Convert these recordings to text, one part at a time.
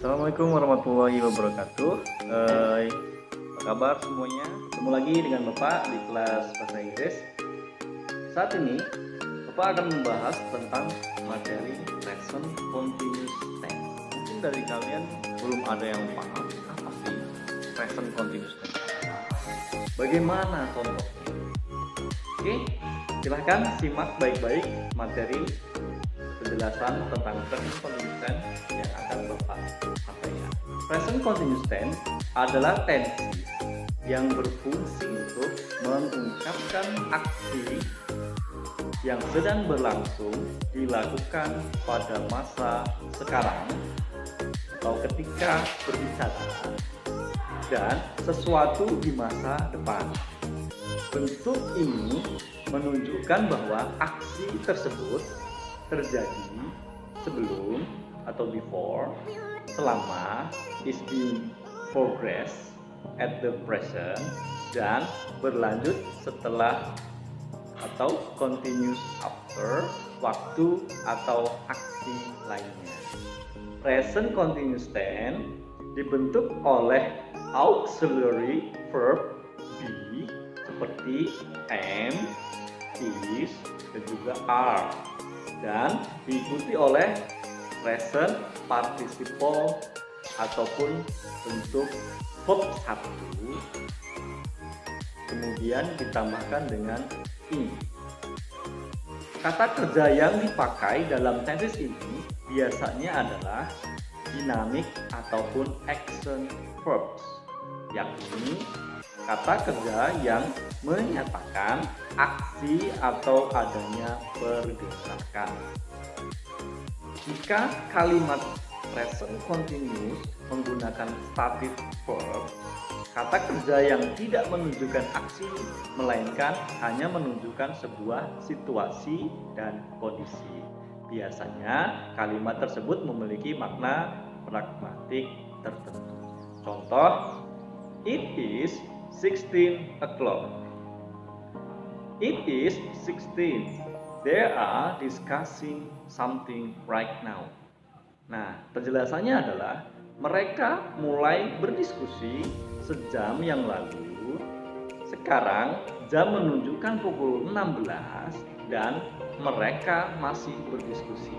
Assalamualaikum warahmatullahi wabarakatuh. Apa kabar semuanya? Ketemu lagi dengan Bapak di kelas bahasa Inggris. Saat ini Bapak akan membahas tentang materi present continuous tense. Mungkin dari kalian belum ada yang paham apa sih present continuous tense. Bagaimana contohnya? Oke, silahkan simak baik-baik materi penjelasan tentang present continuous tense yang akan Bapak sampaikan. Present continuous tense adalah tense yang berfungsi untuk mengungkapkan aksi yang sedang berlangsung dilakukan pada masa sekarang atau ketika berbicara dan sesuatu di masa depan. Bentuk ini menunjukkan bahwa aksi tersebut terjadi sebelum atau before, selama, is being progress, at the present, dan berlanjut setelah atau continuous after, waktu atau aksi lainnya. Present continuous tense dibentuk oleh auxiliary verb be seperti am, is, dan juga are, dan diikuti oleh present participle ataupun bentuk verb 1 kemudian ditambahkan dengan in. Kata kerja yang dipakai dalam tenses ini biasanya adalah dynamic ataupun action verbs, yakni kata kerja yang menyatakan aksi atau adanya pergerakan. Jika kalimat present continuous menggunakan stative verb, kata kerja yang tidak menunjukkan aksi melainkan hanya menunjukkan sebuah situasi dan kondisi. Biasanya kalimat tersebut memiliki makna pragmatik tertentu. Contoh, it is 16 o'clock. It is 16. They are discussing something right now. Nah, penjelasannya adalah mereka mulai berdiskusi sejam yang lalu. Sekarang jam menunjukkan pukul 16 dan mereka masih berdiskusi.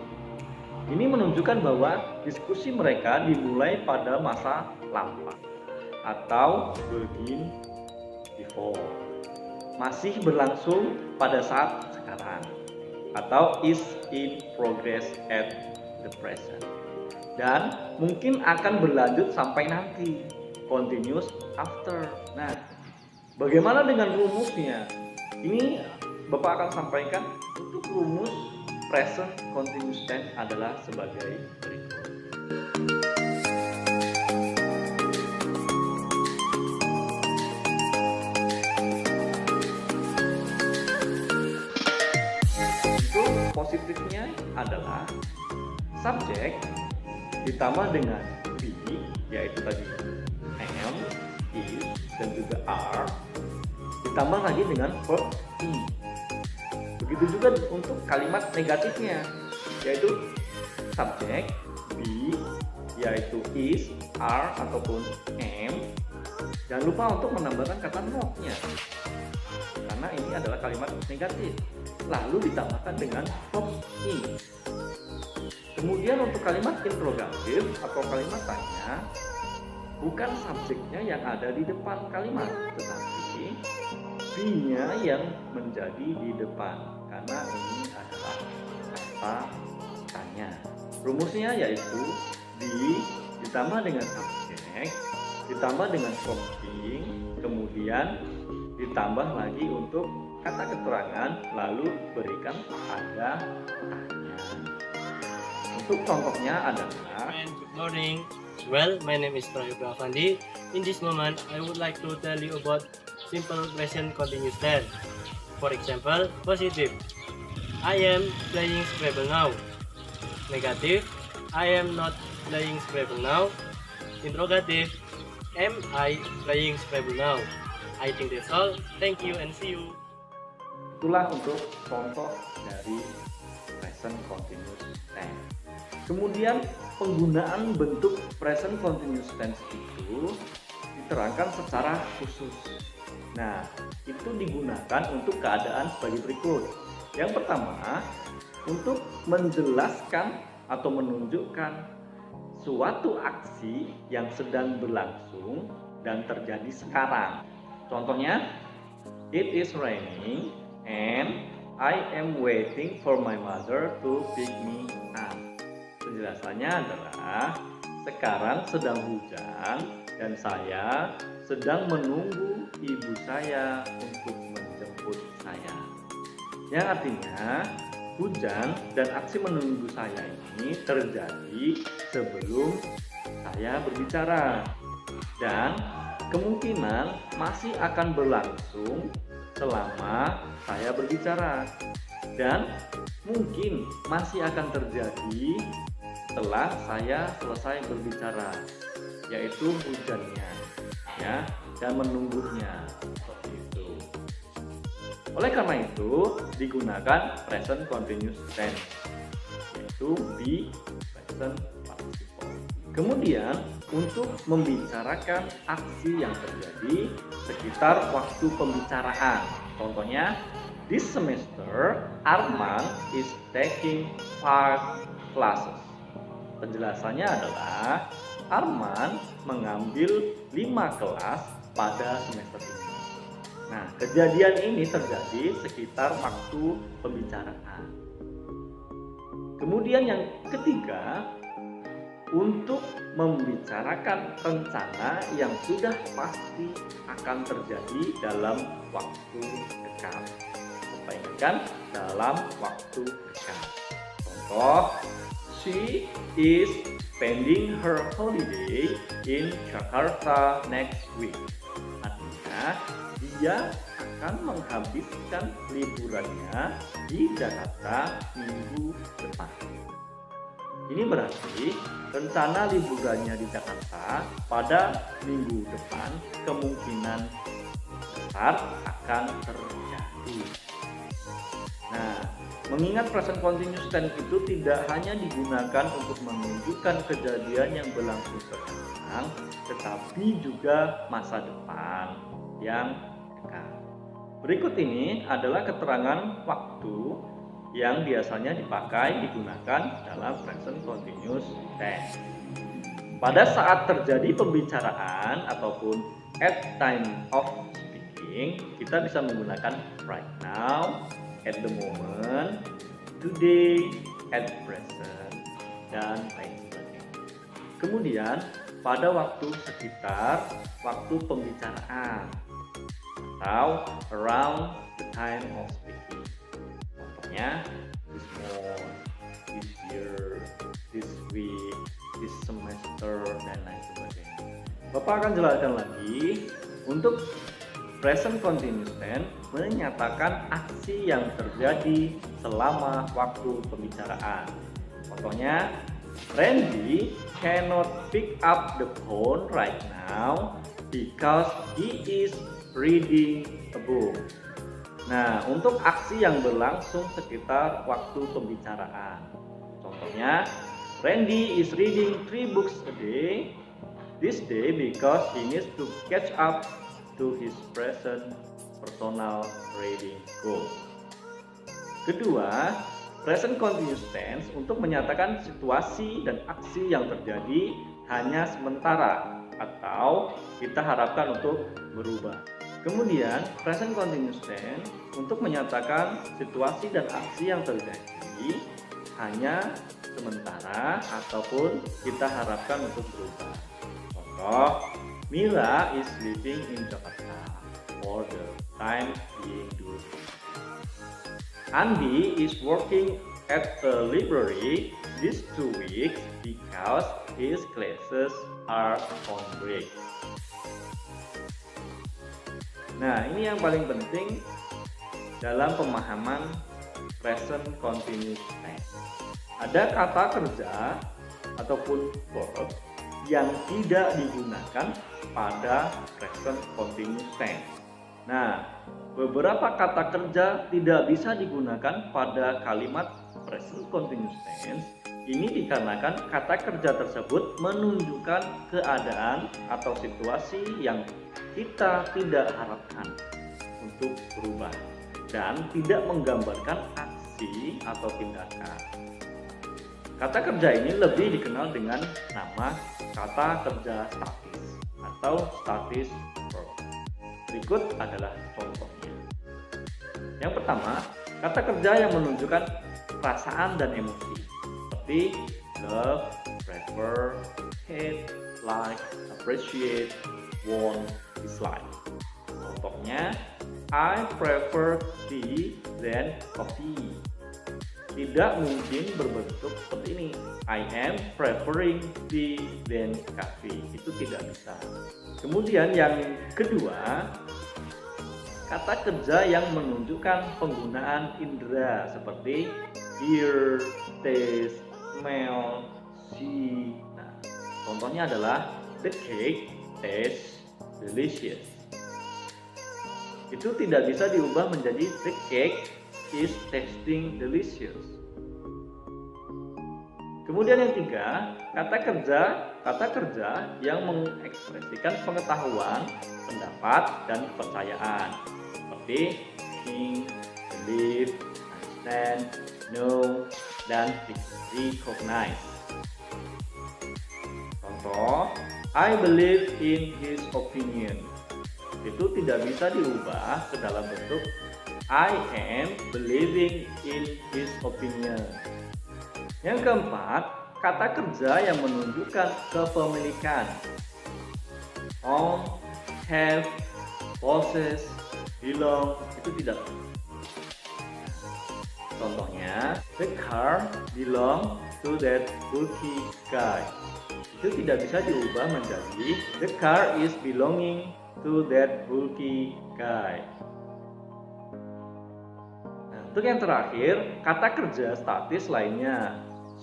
Ini menunjukkan bahwa diskusi mereka dimulai pada masa lampau atau begin before, masih berlangsung pada saat sekarang, atau is in progress at the present, dan mungkin akan berlanjut sampai nanti, continuous after. Nah, bagaimana dengan rumusnya? Ini Bapak akan sampaikan. Untuk rumus present continuous tense adalah sebagai berikut. Positifnya adalah subjek ditambah dengan be, yaitu tadi am, is, dan juga are, ditambah lagi dengan verb be. Begitu juga untuk kalimat negatifnya, yaitu subjek be, yaitu is, are, ataupun am. Jangan lupa untuk menambahkan kata not-nya, karena ini adalah kalimat negatif. Lalu ditambahkan dengan verb in. Kemudian untuk kalimat interrogatif atau kalimat tanya, bukan subjeknya yang ada di depan kalimat, tetapi be-nya yang menjadi di depan, karena ini adalah kata tanya. Rumusnya yaitu be ditambah dengan subjek, ditambah dengan verb in, kemudian ditambah lagi untuk kata keterangan, lalu berikan tanda tanya. Untuk contohnya adalah, Good morning. Well, my name is Prayoga Avandi. In this moment, I would like to tell you about simple present continuous tense. For example, positive, I am playing Scrabble now. Negative, I am not playing Scrabble now. Interrogative, am I playing Scrabble now? I think that's all. Thank you and see you. itulah untuk contoh dari present continuous tense. Kemudian penggunaan bentuk present continuous tense itu diterangkan secara khusus. Nah, itu digunakan untuk keadaan sebagai berikut. Yang pertama, untuk menjelaskan atau menunjukkan suatu aksi yang sedang berlangsung dan terjadi sekarang. Contohnya, it is raining and I am waiting for my mother to pick me up. Penjelasannya adalah sekarang sedang hujan dan saya sedang menunggu ibu saya untuk menjemput saya. Yang artinya hujan dan aksi menunggu saya ini terjadi sebelum saya berbicara dan kemungkinan masih akan berlangsung selama saya berbicara dan mungkin masih akan terjadi setelah saya selesai berbicara, yaitu hujannya ya dan menunggunya seperti itu. Oleh karena itu digunakan present continuous tense, yaitu be present participle. Kemudian untuk membicarakan aksi yang terjadi sekitar waktu pembicaraan. Contohnya, this semester Arman is taking 5 classes. Penjelasannya adalah Arman mengambil 5 kelas pada semester ini. Nah, kejadian ini terjadi sekitar waktu pembicaraan. Kemudian yang ketiga, untuk membicarakan rencana yang sudah pasti akan terjadi dalam waktu dekat. Apa ingatkan? Dalam waktu dekat. Contoh, she is spending her holiday in Jakarta next week. Artinya, dia akan menghabiskan liburannya di Jakarta minggu depan. Ini berarti rencana liburannya di Jakarta pada minggu depan kemungkinan besar akan terjadi. Nah, mengingat present continuous tense itu tidak hanya digunakan untuk menunjukkan kejadian yang berlangsung sekarang, tetapi juga masa depan yang dekat. Berikut ini adalah keterangan waktu yang biasanya digunakan dalam present continuous tense. Pada saat terjadi pembicaraan ataupun at time of speaking, kita bisa menggunakan right now, at the moment, today, at present, dan lain sebagainya. Kemudian pada waktu sekitar waktu pembicaraan atau around the time of speaking. Contohnya this month, this year, this week, this semester, dan lain sebagainya. Bapak akan jelaskan lagi. Untuk present continuous tense menyatakan aksi yang terjadi selama waktu pembicaraan. Contohnya, Randy cannot pick up the phone right now because he is reading a book. Nah, untuk aksi yang berlangsung sekitar waktu pembicaraan. Contohnya, Randy is reading 3 books a day this day because he needs to catch up to his present personal reading goal. Kedua, present continuous tense untuk menyatakan situasi dan aksi yang terjadi hanya sementara atau kita harapkan untuk berubah. Kemudian, present continuous tense untuk menyatakan situasi dan aksi yang terjadi hanya sementara ataupun kita harapkan untuk berubah. Contoh, Mira is living in Jakarta for the time being due. Andi is working at the library these 2 weeks because his classes are on break. Nah, ini yang paling penting dalam pemahaman present continuous tense. Ada kata kerja ataupun verb yang tidak digunakan pada present continuous tense. Nah, beberapa kata kerja tidak bisa digunakan pada kalimat present continuous tense Ini dikarenakan kata kerja tersebut menunjukkan keadaan atau situasi yang kita tidak harapkan untuk berubah dan tidak menggambarkan aksi atau tindakan. Kata kerja ini lebih dikenal dengan nama kata kerja statis atau statis verb. Berikut adalah contohnya. Yang pertama, kata kerja yang menunjukkan perasaan dan emosi seperti love, prefer, hate, like, appreciate, want, dislike. Contohnya, I prefer tea than coffee. Tidak mungkin berbentuk seperti ini. I am preferring tea than coffee. Itu tidak bisa. Kemudian yang kedua, kata kerja yang menunjukkan penggunaan indera seperti hear, taste, smell, see. Nah, contohnya adalah the cake tastes delicious. Itu tidak bisa diubah menjadi the cake is tasting delicious. Kemudian yang tiga, kata kerja yang mengekspresikan pengetahuan, pendapat, dan kepercayaan seperti think, believe, understand, know, dan recognize. Contoh, I believe in his opinion. Itu tidak bisa diubah ke dalam bentuk I am believing in his opinion. Yang keempat, kata kerja yang menunjukkan kepemilikan. Own, have, possess, belong, itu tidak. Contohnya, the car belong to that bulky guy. Itu tidak bisa diubah menjadi the car is belonging to that bulky guy. Nah, untuk yang terakhir, kata kerja statis lainnya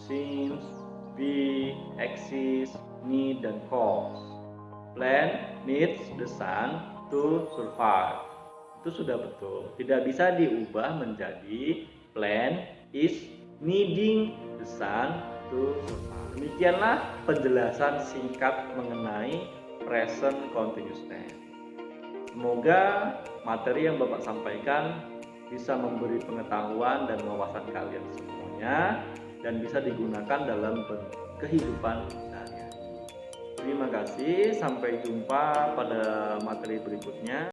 seems, be, exist, need, dan cause. Plant needs the sun to survive. Itu sudah betul. Tidak bisa diubah menjadi plant is needing the sun to survive. Demikianlah penjelasan singkat mengenai present continuous tense. Semoga materi yang Bapak sampaikan bisa memberi pengetahuan dan wawasan kalian semuanya dan bisa digunakan dalam kehidupan sehari-hari. Terima kasih, sampai jumpa pada materi berikutnya.